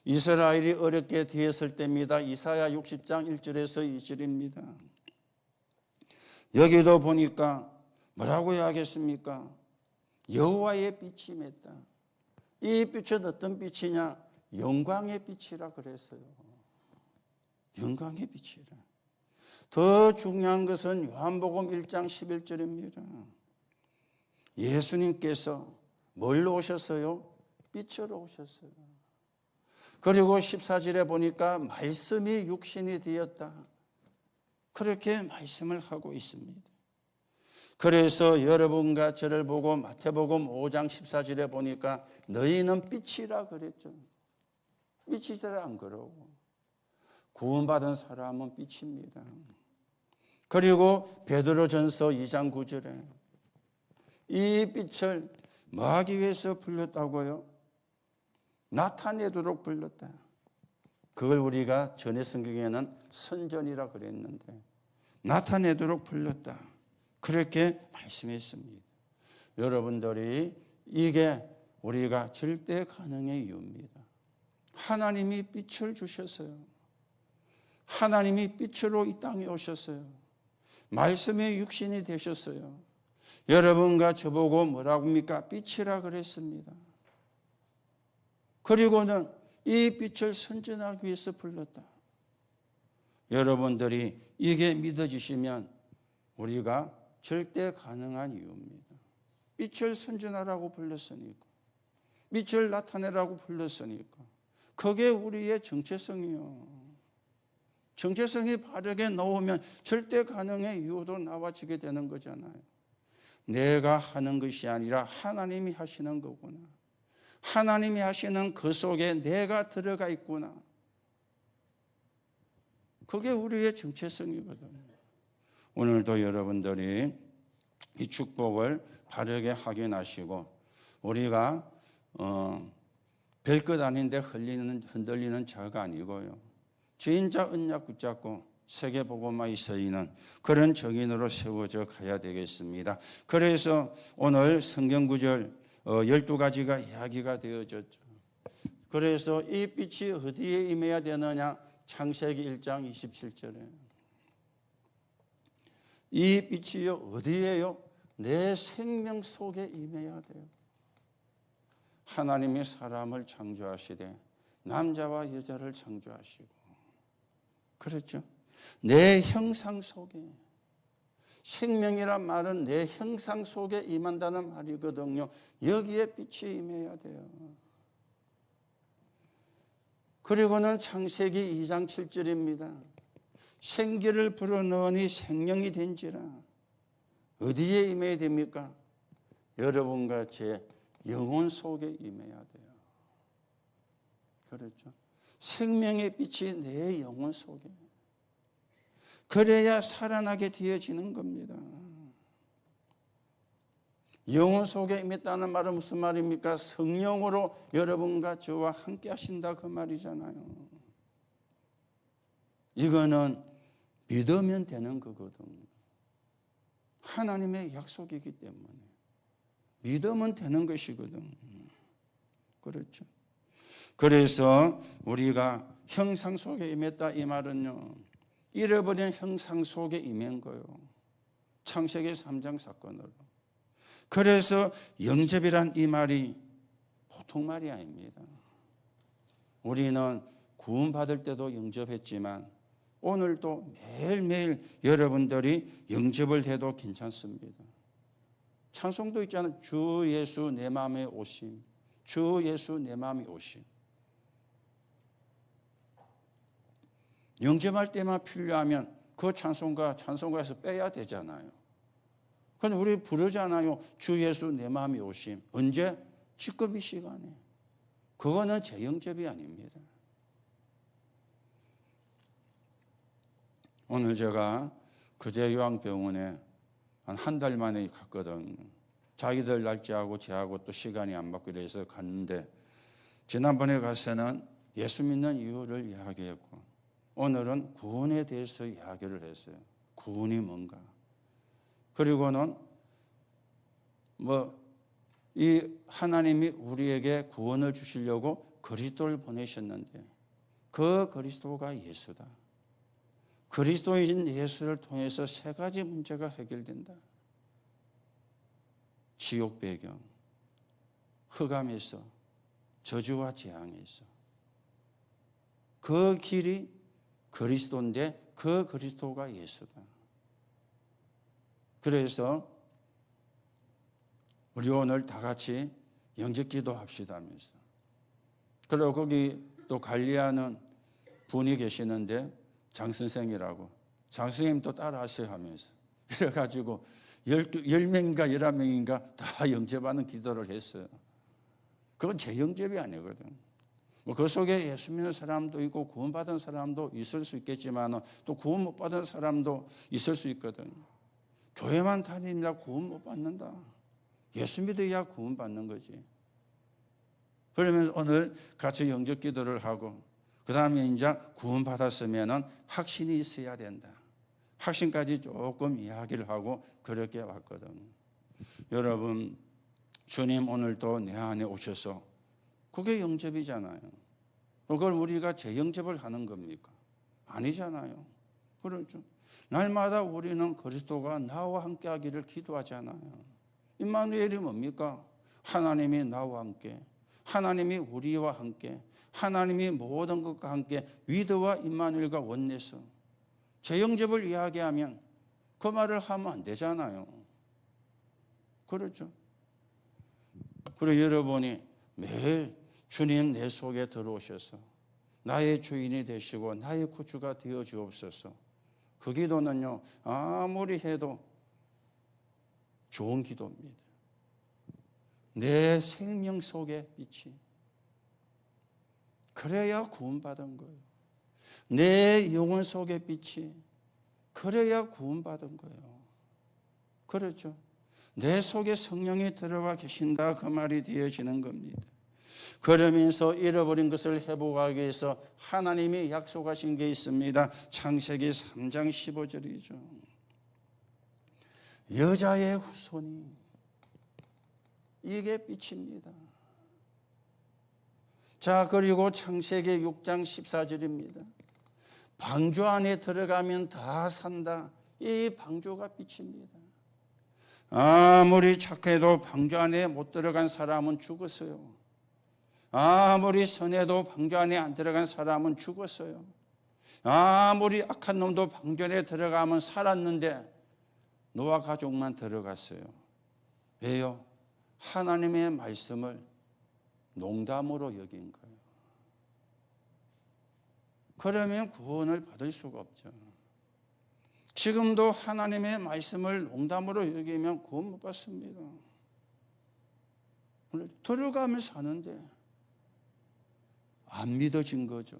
이스라엘이 어렵게 되었을 때입니다. 이사야 60장 1절에서 2절입니다. 여기도 보니까 뭐라고 이야기했습니까? 여호와의 빛이 맺다. 이 빛은 어떤 빛이냐? 영광의 빛이라 그랬어요. 영광의 빛이라. 더 중요한 것은 요한복음 1장 11절입니다. 예수님께서 뭘로 오셨어요? 빛으로 오셨어요. 그리고 14절에 보니까 말씀이 육신이 되었다. 그렇게 말씀을 하고 있습니다. 그래서 여러분과 저를 보고 마태복음 5장 14절에 보니까 너희는 빛이라 그랬죠. 빛이라 안 그러고 구원받은 사람은 빛입니다. 그리고 베드로전서 2장 9절에 이 빛을 뭐 하기 위해서 불렀다고요? 나타내도록 불렀다. 그걸 우리가 전에 성경에는 선전이라 그랬는데 나타내도록 불렀다. 그렇게 말씀했습니다. 여러분들이 이게 우리가 절대 가능의 이유입니다. 하나님이 빛을 주셨어요. 하나님이 빛으로 이 땅에 오셨어요. 말씀의 육신이 되셨어요. 여러분과 저보고 뭐라고 합니까? 빛이라 그랬습니다. 그리고는 이 빛을 선전하기 위해서 불렀다. 여러분들이 이게 믿어지시면 우리가 절대 가능한 이유입니다. 빛을 선전하라고 불렀으니까, 빛을 나타내라고 불렀으니까 그게 우리의 정체성이요. 정체성이 바르게 나오면 절대 가능의 이유도 나와지게 되는 거잖아요. 내가 하는 것이 아니라 하나님이 하시는 거구나. 하나님이 하시는 그 속에 내가 들어가 있구나. 그게 우리의 정체성이거든요. 오늘도 여러분들이 이 축복을 바르게 확인하시고 우리가 별것 아닌데 흔들리는 자가 아니고요. 진짜 언약 붙잡고 세계복음화에 서있는 그런 정인으로 세워져 가야 되겠습니다. 그래서 오늘 성경구절 12가지가 이야기가 되어졌죠. 그래서 이 빛이 어디에 임해야 되느냐? 창세기 1장 27절에 이 빛이요 어디에요? 내 생명 속에 임해야 돼요. 하나님이 사람을 창조하시되 남자와 여자를 창조하시고 그렇죠? 내 형상 속에 생명이란 말은 내 형상 속에 임한다는 말이거든요. 여기에 빛이 임해야 돼요. 그리고는 창세기 2장 7절입니다. 생기를 불어넣으니 생명이 된지라. 어디에 임해야 됩니까? 여러분과 제 영혼 속에 임해야 돼요. 그렇죠? 생명의 빛이 내 영혼 속에. 그래야 살아나게 되어지는 겁니다. 영혼 속에 임했다는 말은 무슨 말입니까? 성령으로 여러분과 저와 함께 하신다 그 말이잖아요. 이거는 믿으면 되는 거거든요. 하나님의 약속이기 때문에 믿으면 되는 것이거든요. 그렇죠? 그래서 우리가 형상 속에 임했다 이 말은요, 잃어버린 형상 속에 임한 거예요. 창세기 3장 사건으로. 그래서 영접이란 이 말이 보통 말이 아닙니다. 우리는 구원받을 때도 영접했지만 오늘도 매일매일 여러분들이 영접을 해도 괜찮습니다. 찬송도 있잖아요. 주 예수 내 마음에 오심. 주 예수 내 마음에 오심. 영접할 때만 필요하면 그 찬송가에서 빼야 되잖아요. 그런데 우리 부르잖아요. 주 예수 내 마음에 오심. 언제? 직급 이 시간에. 그거는 재영접이 아닙니다. 오늘 제가 그제 요양병원에 한 달 만에 갔거든요. 자기들 날짜하고 제하고 또 시간이 안 맞고 이래서 갔는데 지난번에 가서는 예수 믿는 이유를 이야기했고 오늘은 구원에 대해서 이야기를 했어요. 구원이 뭔가. 그리고는 이 하나님이 우리에게 구원을 주시려고 그리스도를 보내셨는데 그 그리스도가 예수다. 그리스도인 예수를 통해서 세 가지 문제가 해결된다. 지옥 배경, 흑암에서, 저주와 재앙에서. 그 길이 그리스도인데 그 그리스도가 예수다. 그래서 우리 오늘 다 같이 영접 기도합시다면서. 그리고 거기 또 관리하는 분이 계시는데 장 선생이라고. 장 선생님도 따라하세요 하면서. 이래가지고 10명인가 11명인가 다 영접하는 기도를 했어요. 그건 제 영접이 아니거든. 그 속에 예수 믿는 사람도 있고 구원받은 사람도 있을 수 있겠지만 또 구원 못 받은 사람도 있을 수 있거든. 교회만 다닙니다. 구원 못 받는다. 예수 믿어야 구원 받는 거지. 그러면 오늘 같이 영접 기도를 하고 그 다음에 이제 구원받았으면은 확신이 있어야 된다. 확신까지 조금 이야기를 하고 그렇게 왔거든. 여러분, 주님 오늘도 내 안에 오셔서 그게 영접이잖아요. 그걸 우리가 재영접을 하는 겁니까? 아니잖아요. 그렇죠. 날마다 우리는 그리스도가 나와 함께 하기를 기도하잖아요. 임마누엘이 뭡니까? 하나님이 나와 함께, 하나님이 우리와 함께, 하나님이 모든 것과 함께 위드와 임마누엘과 원내서 재영접을 이야기하면 그 말을 하면 안 되잖아요. 그렇죠. 그리고 여러분이 매일 주님 내 속에 들어오셔서 나의 주인이 되시고 나의 구주가 되어 주옵소서. 그 기도는요, 아무리 해도 좋은 기도입니다. 내 생명 속에 빛이, 그래야 구원받은 거예요. 내 영혼 속에 빛이, 그래야 구원받은 거예요. 그렇죠. 내 속에 성령이 들어와 계신다, 그 말이 되어지는 겁니다. 그러면서 잃어버린 것을 회복하기 위해서 하나님이 약속하신 게 있습니다. 창세기 3장 15절이죠. 여자의 후손이, 이게 빛입니다. 자, 그리고 창세기 6장 14절입니다. 방주 안에 들어가면 다 산다. 이 방주가 빛입니다. 아무리 착해도 방주 안에 못 들어간 사람은 죽었어요. 아무리 선해도 방주 안에 안 들어간 사람은 죽었어요. 아무리 악한 놈도 방주 안에 들어가면 살았는데 노아 가족만 들어갔어요. 왜요? 하나님의 말씀을 농담으로 여긴 거예요. 그러면 구원을 받을 수가 없죠. 지금도 하나님의 말씀을 농담으로 여기면 구원 못 받습니다. 들어가면 사는데 안 믿어진 거죠.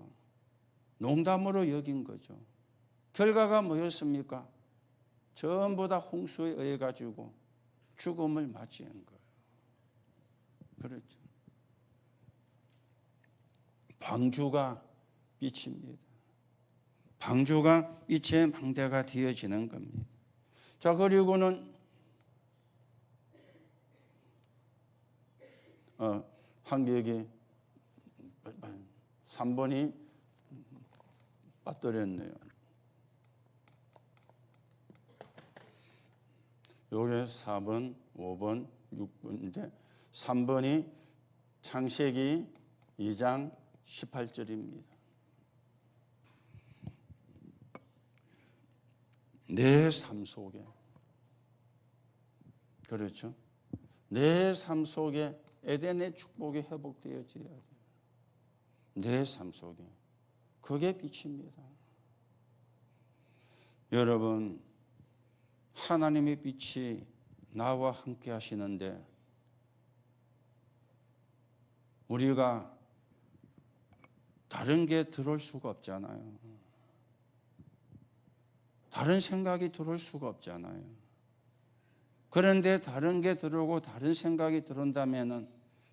농담으로 여긴 거죠. 결과가 뭐였습니까? 전부 다 홍수에 의해 가지고 죽음을 맞이한 거예요. 그렇죠. 방주가 빛입니다. 방주가 빛의 망대가 되어지는 겁니다. 자, 그리고는 한국이 3번이 빠뜨렸네요. 요게 4번, 5번, 6번인데 3번이 창세기 2장 18절입니다. 내 삶 속에, 그렇죠? 내 삶 속에 에덴의 축복이 회복되어져야 돼요. 내 삶 속에. 그게 빛입니다. 여러분, 하나님의 빛이 나와 함께 하시는데 우리가 다른 게 들어올 수가 없잖아요. 다른 생각이 들어올 수가 없잖아요. 그런데 다른 게 들어오고 다른 생각이 들어온다면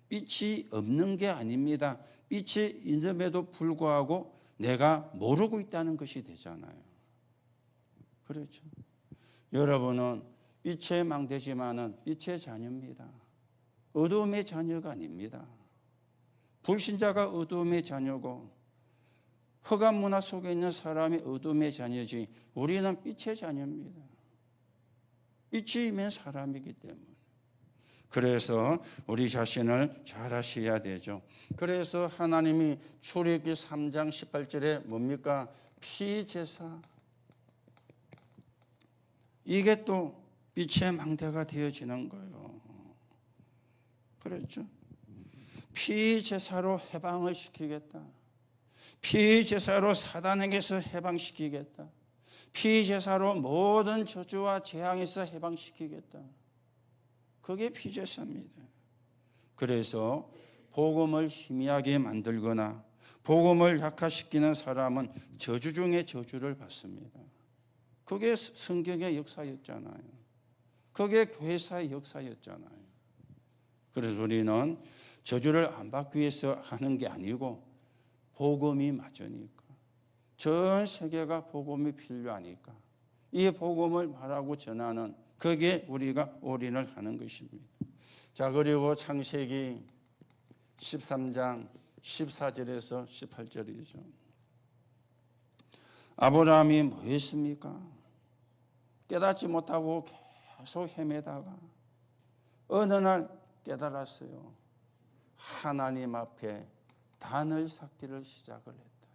빛이 없는 게 아닙니다. 빛이 있음에도 불구하고 내가 모르고 있다는 것이 되잖아요. 그렇죠. 여러분은 빛의 망대지만은 빛의 자녀입니다. 어두움의 자녀가 아닙니다. 불신자가 어두움의 자녀고 흑암 문화 속에 있는 사람이 어둠의 자녀지 우리는 빛의 자녀입니다. 빛이 있는 사람이기 때문에. 그래서 우리 자신을 잘 아셔야 되죠. 그래서 하나님이 출애굽기 3장 18절에 뭡니까? 피제사. 이게 또 빛의 망대가 되어지는 거예요. 그렇죠? 피제사로 해방을 시키겠다. 피제사로 사단에게서 해방시키겠다. 피제사로 모든 저주와 재앙에서 해방시키겠다. 그게 피제사입니다. 그래서 복음을 희미하게 만들거나 복음을 약화시키는 사람은 저주 중에 저주를 받습니다. 그게 성경의 역사였잖아요. 그게 교회사의 역사였잖아요. 그래서 우리는 저주를 안 받기 위해서 하는 게 아니고 복음이 맞으니까. 전 세계가 복음이 필요하니까. 이 복음을 말하고 전하는 그게 우리가 올인을 하는 것입니다. 자, 그리고 창세기 13장 14절에서 18절이죠. 아브라함이 뭐 했습니까? 깨닫지 못하고 계속 헤매다가 어느 날 깨달았어요. 하나님 앞에 단을 쌓기를 시작을 했다.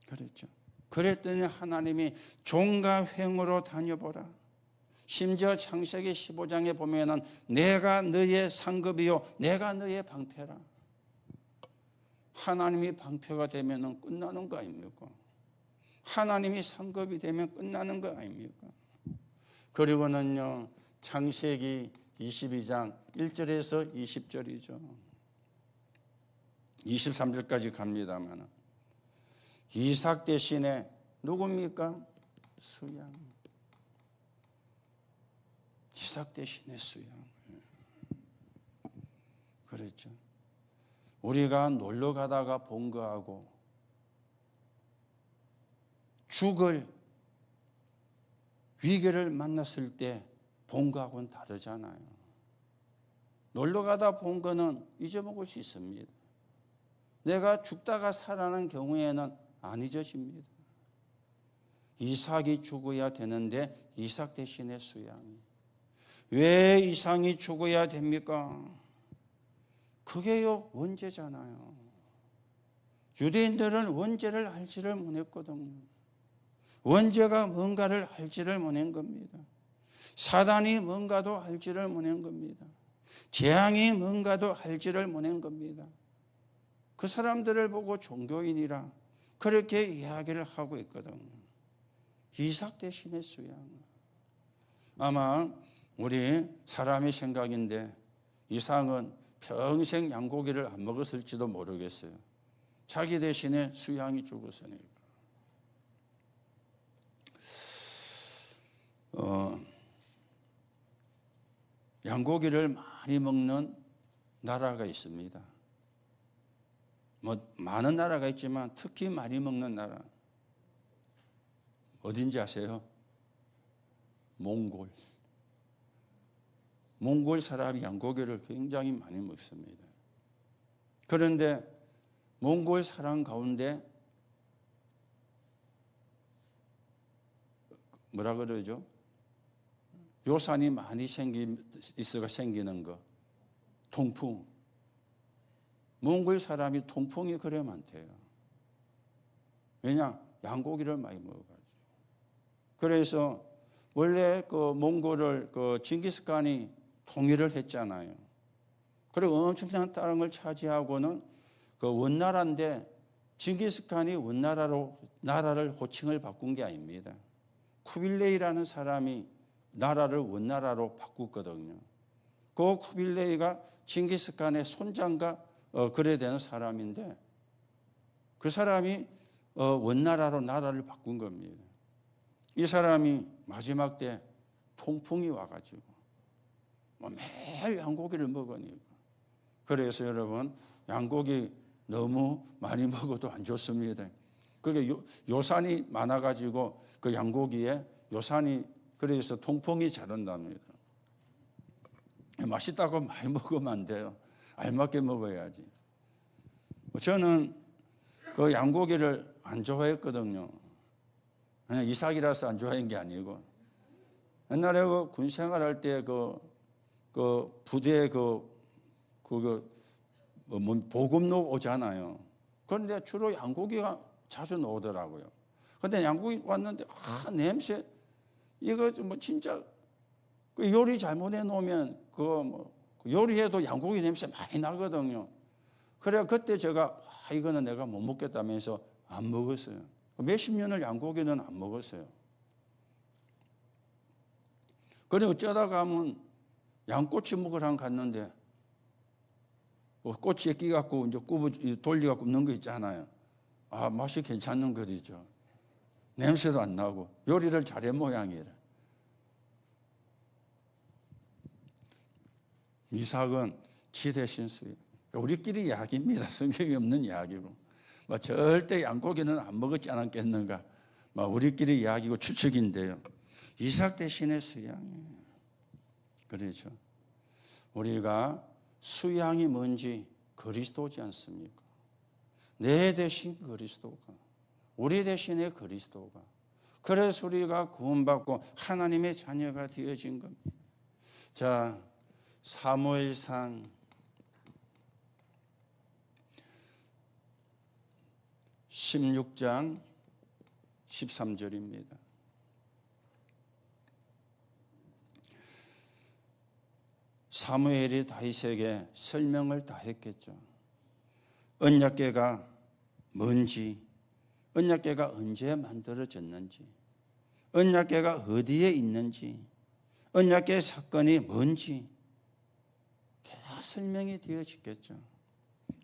그랬죠. 그랬더니 하나님이 종과 횡으로 다녀보라. 심지어 창세기 15장에 보면은 내가 너의 상급이요 내가 너의 방패라. 하나님이 방패가 되면은 끝나는 거 아닙니까? 하나님이 상급이 되면 끝나는 거 아닙니까? 그리고는요 창세기 22장 1절에서 20절이죠. 23절까지 갑니다만 이삭 대신에 누굽니까? 수양. 이삭 대신에 수양. 그랬죠. 우리가 놀러 가다가 본 거하고 죽을 위기를 만났을 때 본 거하고는 다르잖아요. 놀러 가다 본 거는 잊어먹을 수 있습니다. 내가 죽다가 살아난 경우에는 안 잊어집니다. 이삭이 죽어야 되는데 이삭 대신에 수양이. 왜 이삭이 죽어야 됩니까? 그게요 원죄잖아요. 유대인들은 원죄를 알지를 못했거든요. 원죄가 뭔가를 알지를 못한 겁니다. 사단이 뭔가도 알지를 못한 겁니다. 재앙이 뭔가도 알지를 못한 겁니다. 그 사람들을 보고 종교인이라 그렇게 이야기를 하고 있거든요. 이삭 대신에 수양. 아마 우리 사람의 생각인데 이삭은 평생 양고기를 안 먹었을지도 모르겠어요. 자기 대신에 수양이 죽었으니까. 양고기를 많이 먹는 나라가 있습니다. 뭐 많은 나라가 있지만 특히 많이 먹는 나라 어딘지 아세요? 몽골. 몽골 사람이 양고기를 굉장히 많이 먹습니다. 그런데 몽골 사람 가운데 뭐라 그러죠? 요산이 많이 있어가 생기는 거. 통풍. 몽골 사람이 통풍이 그래 많대요. 왜냐? 양고기를 많이 먹어가지고. 그래서 원래 그 몽골을 그 징기스칸이 통일을 했잖아요. 그리고 엄청난 땅을 차지하고는 그 원나라인데 징기스칸이 나라를 호칭을 바꾼 게 아닙니다. 쿠빌레이라는 사람이 나라를 원나라로 바꿨거든요. 그 쿠빌레이가 징기스칸의 손장가 그래야 되는 사람인데 그 사람이 원나라로 나라를 바꾼 겁니다. 이 사람이 마지막 때 통풍이 와가지고 매일 양고기를 먹으니까. 그래서 여러분 양고기 너무 많이 먹어도 안 좋습니다. 그게 요산이 많아가지고 그 양고기에 요산이 그래서 통풍이 잘 온답니다. 맛있다고 많이 먹으면 안 돼요. 알맞게 먹어야지. 저는 그 양고기를 안 좋아했거든요. 그냥 이삭이라서 안 좋아한 게 아니고 옛날에 그 군 생활할 때 그 부대 보급로 오잖아요. 그런데 주로 양고기가 자주 나오더라고요. 근데 양고기 왔는데 냄새 이거 뭐 진짜 그 요리 잘못해 놓으면 요리해도 양고기 냄새 많이 나거든요. 그래 그때 제가 이거는 내가 못 먹겠다면서 안 먹었어요. 몇십 년을 양고기는 안 먹었어요. 그래 어쩌다가 하면 양꼬치 먹으러 갔는데 꼬치에 끼갖고 이제 돌려갖고 굽는 거 있잖아요. 맛이 괜찮은 거리죠. 냄새도 안 나고 요리를 잘해 모양이라. 이삭은 지 대신 수양. 우리끼리 이야기입니다. 성경이 없는 이야기고. 절대 양고기는 안 먹었지 않았겠는가. 우리끼리 이야기고 추측인데요. 이삭 대신에 수양이에요. 그렇죠. 우리가 수양이 뭔지 그리스도지 않습니까? 내 대신 그리스도가, 우리 대신에 그리스도가. 그래서 우리가 구원받고 하나님의 자녀가 되어진 겁니다. 자, 사무엘상 16장 13절입니다. 사무엘이 다윗에게 설명을 다 했겠죠. 언약궤가 뭔지, 언약궤가 언제 만들어졌는지, 언약궤가 어디에 있는지, 언약궤 사건이 뭔지 다 설명이 되어지겠죠.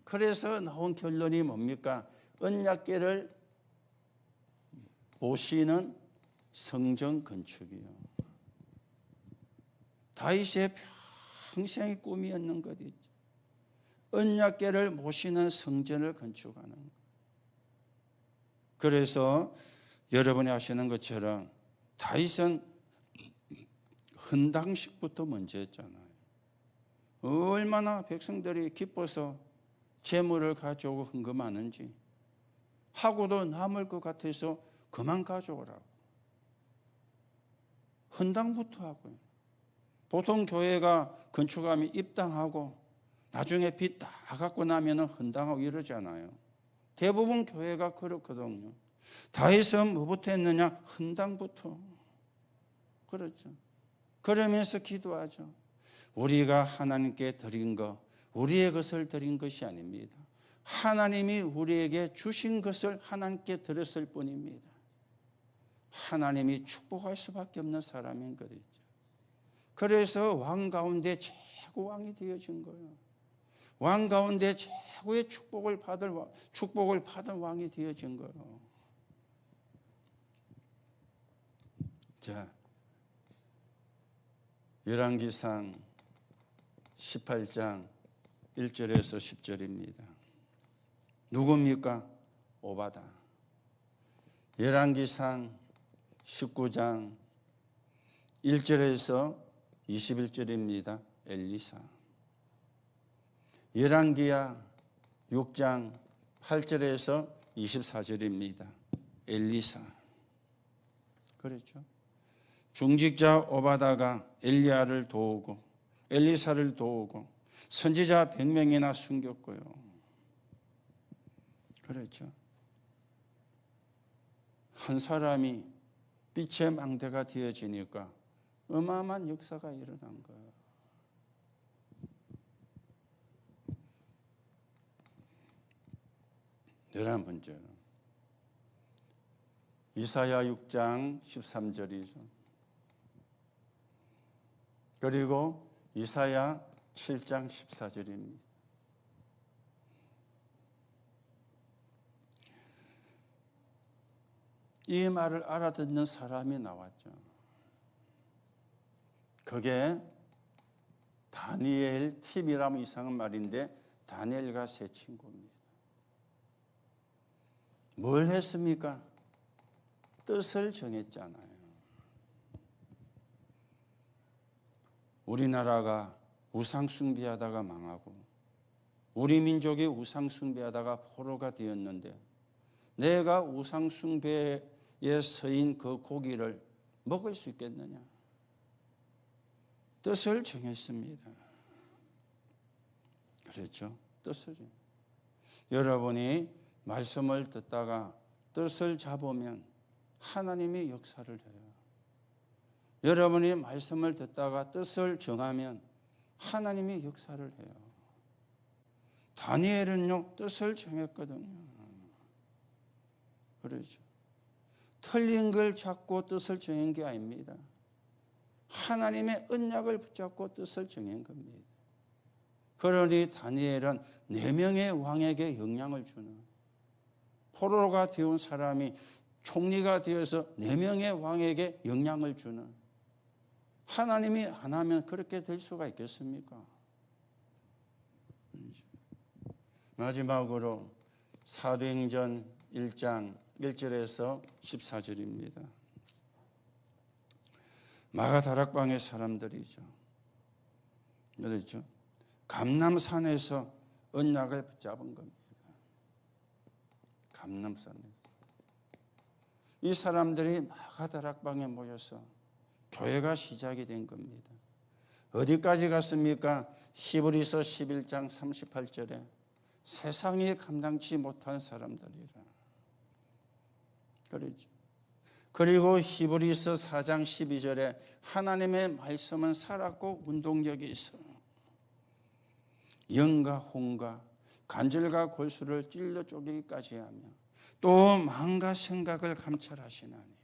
그래서 나온 결론이 뭡니까? 언약궤를 모시는 성전 건축이요. 다윗의 평생의 꿈이었는 것이죠. 언약궤를 모시는 성전을 건축하는 것. 그래서 여러분이 아시는 것처럼 다윗은 헌당식부터 먼저 했잖아요. 얼마나 백성들이 기뻐서 재물을 가져오고 헌금하는지, 하고도 남을 것 같아서 그만 가져오라고. 헌당부터 하고요. 보통 교회가 건축하면 입당하고 나중에 빚 다 갖고 나면 헌당하고 이러잖아요. 대부분 교회가 그렇거든요. 다윗은 뭐부터 했느냐? 헌당부터. 그렇죠. 그러면서 기도하죠. 우리가 하나님께 드린 것, 우리의 것을 드린 것이 아닙니다. 하나님이 우리에게 주신 것을 하나님께 드렸을 뿐입니다. 하나님이 축복할 수밖에 없는 사람인 거죠. 그래서 왕 가운데 최고 왕이 되어진 거예요. 왕 가운데 최고의 축복을 받은 왕이 되어진 거예요. 자, 열왕기상 18장 1절에서 10절입니다. 누굽니까? 오바다. 열왕기상 19장 1절에서 21절입니다. 엘리사. 열왕기야 6장 8절에서 24절입니다. 엘리사. 그렇죠. 중직자 오바다가 엘리야를 도우고 엘리사를 도우고 선지자 100명이나 숨겼고요. 그렇죠. 한 사람이 빛의 망대가 되어지니까 어마어마한 역사가 일어난 거예요. 열한 번째로 이사야 6장 13절이죠. 그리고 이사야 7장 14절입니다. 이 말을 알아듣는 사람이 나왔죠. 그게 다니엘 팀이라면 이상한 말인데 다니엘과 세 친구입니다. 뭘 했습니까? 뜻을 정했잖아요. 우리나라가 우상 숭배하다가 망하고 우리 민족이 우상 숭배하다가 포로가 되었는데 내가 우상 숭배에 서인 그 고기를 먹을 수 있겠느냐? 뜻을 정했습니다. 그렇죠? 뜻을. 여러분이 말씀을 듣다가 뜻을 잡으면 하나님이 역사를 해요. 여러분이 말씀을 듣다가 뜻을 정하면 하나님이 역사를 해요. 다니엘은요, 뜻을 정했거든요. 그렇죠. 틀린 걸 찾고 뜻을 정한 게 아닙니다. 하나님의 언약을 붙잡고 뜻을 정한 겁니다. 그러니 다니엘은 4명의 왕에게 영향을 주는, 포로가 되온 사람이 총리가 되어서 4명의 왕에게 영향을 주는, 하나님이 안 하면 그렇게 될 수가 있겠습니까? 마지막으로 사도행전 1장 1절에서 14절입니다. 마가다락방의 사람들이죠. 그렇죠? 감람산에서 언약을 붙잡은 겁니다. 감람산에서. 이 사람들이 마가다락방에 모여서 교회가 시작이 된 겁니다. 어디까지 갔습니까? 히브리서 11장 38절에 세상이 감당치 못한 사람들이라. 그렇죠. 그리고 히브리서 4장 12절에 하나님의 말씀은 살았고 운동력이 있어 영과 혼과 관절과 골수를 찔러 쪼개기까지 하며 또 마음과 생각을 감찰하시나니.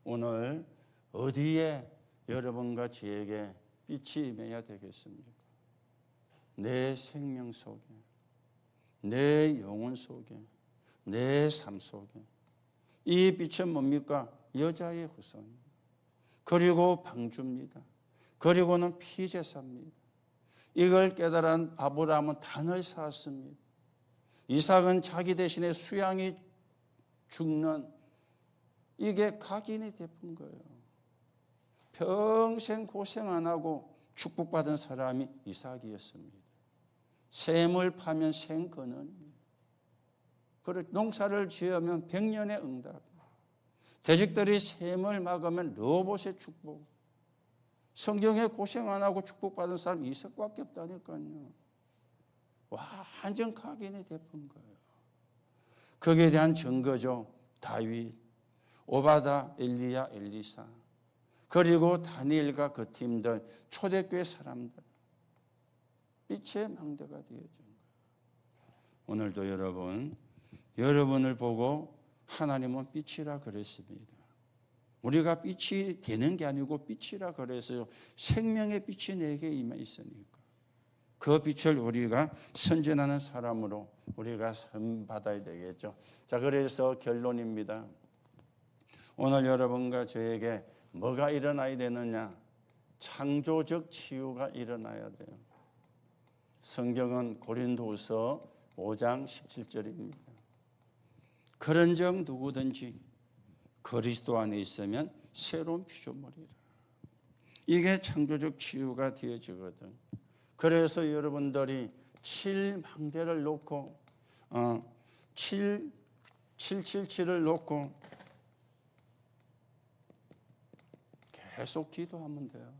오늘 어디에 여러분과 저에게 빛이 임해야 되겠습니까? 내 생명 속에, 내 영혼 속에, 내 삶 속에. 이 빛은 뭡니까? 여자의 후손, 그리고 방주입니다. 그리고는 피제사입니다. 이걸 깨달은 아브라함은 단을 쌓았습니다. 이삭은 자기 대신에 수양이 죽는 이게 각인이 되는 거예요. 평생 고생 안 하고 축복받은 사람이 이삭이었습니다. 샘을 파면 생근원입니다. 농사를 지으면 100년의 응답. 대적들이 샘을 막으면 르봇의 축복. 성경에 고생 안 하고 축복받은 사람 이삭밖에 없다니까요. 완전 각인이 되는 거예요. 거기에 대한 증거죠. 다윗, 오바다, 엘리야, 엘리사, 그리고 다니엘과 그 팀들, 초대교회 사람들. 빛의 망대가 되어진 거예요. 오늘도 여러분을 보고 하나님은 빛이라 그랬습니다. 우리가 빛이 되는 게 아니고 빛이라 그래서요. 생명의 빛이 내게 임해 있으니까. 그 빛을 우리가 선전하는 사람으로 우리가 선받아야 되겠죠. 자, 그래서 결론입니다. 오늘 여러분과 저에게 뭐가 일어나야 되느냐? 창조적 치유가 일어나야 돼요. 성경은 고린도후서 5장 17절입니다. 그런즉 누구든지 그리스도 안에 있으면 새로운 피조물이라. 이게 창조적 치유가 되어지거든. 그래서 여러분들이 7망대를 놓고 777을 놓고 계속 기도하면 돼요.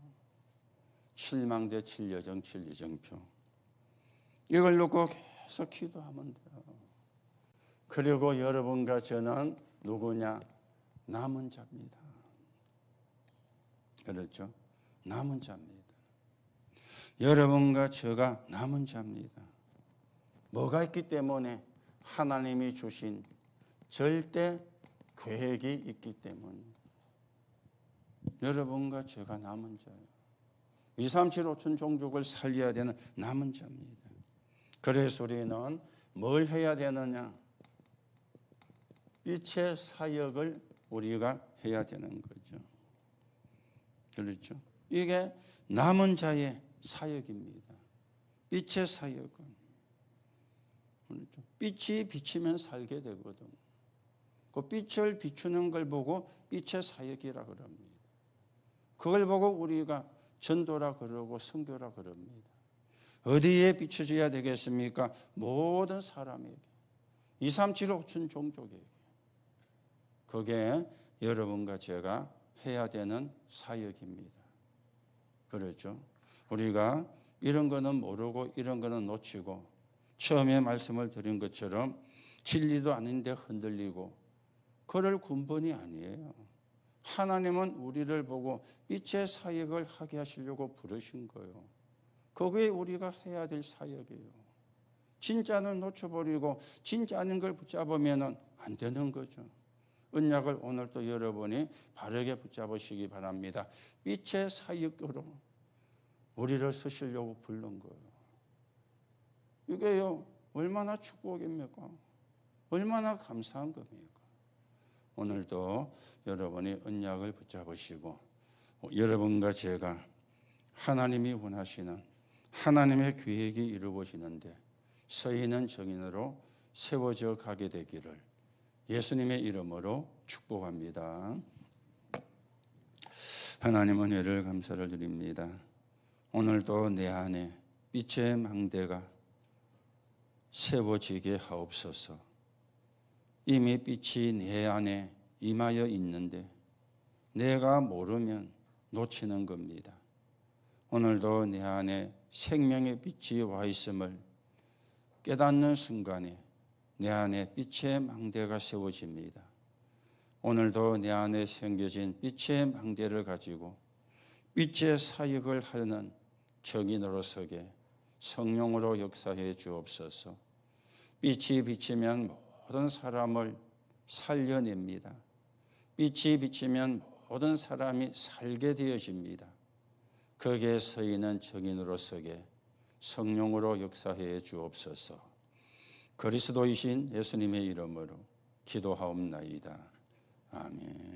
7망대 7여정 7이정표 이걸 놓고 계속 기도하면 돼요. 그리고 여러분과 저는 누구냐? 남은 자입니다. 그렇죠? 남은 자입니다. 여러분과 저가 남은 자입니다. 뭐가 있기 때문에? 하나님이 주신 절대 계획이 있기 때문에. 여러분과 제가 남은 자예요. 2, 3, 7, 5천 종족을 살려야 되는 남은 자입니다. 그래서 우리는 뭘 해야 되느냐? 빛의 사역을 우리가 해야 되는 거죠. 그렇죠? 이게 남은 자의 사역입니다. 빛의 사역은. 그렇죠? 빛이 비치면 살게 되거든. 그 빛을 비추는 걸 보고 빛의 사역이라 그럽니다. 그걸 보고 우리가 전도라 그러고 선교라 그럽니다. 어디에 비춰져야 되겠습니까? 모든 사람에게. 2, 3, 7, 5천 종족에게. 그게 여러분과 제가 해야 되는 사역입니다. 그렇죠? 우리가 이런 거는 모르고 이런 거는 놓치고 처음에 말씀을 드린 것처럼 진리도 아닌데 흔들리고 그럴 군번이 아니에요. 하나님은 우리를 보고 빛의 사역을 하게 하시려고 부르신 거예요. 그게 우리가 해야 될 사역이에요. 진짜는 놓쳐버리고 진짜 아닌 걸 붙잡으면 안 되는 거죠. 언약을 오늘 또 여러분이 바르게 붙잡으시기 바랍니다. 빛의 사역으로 우리를 쓰시려고 부른 거예요. 이게요, 얼마나 축복입니까? 얼마나 감사한 겁니까? 오늘도 여러분이 언약을 붙잡으시고 여러분과 제가 하나님이 원하시는 하나님의 계획이 이루어지는데 서 있는 정인으로 세워져 가게 되기를 예수님의 이름으로 축복합니다. 하나님 은혜를 감사를 드립니다. 오늘도 내 안에 빛의 망대가 세워지게 하옵소서. 이미 빛이 내 안에 임하여 있는데 내가 모르면 놓치는 겁니다. 오늘도 내 안에 생명의 빛이 와 있음을 깨닫는 순간에 내 안에 빛의 망대가 세워집니다. 오늘도 내 안에 생겨진 빛의 망대를 가지고 빛의 사역을 하는 정인으로 서게 성령으로 역사해 주옵소서. 빛이 비치면 모든 사람을 살려냅니다. 빛이 비치면 모든 사람이 살게 되어집니다. 거기에 서 있는 정인으로 서게 성령으로 역사해 주옵소서. 그리스도이신 예수님의 이름으로 기도하옵나이다. 아멘.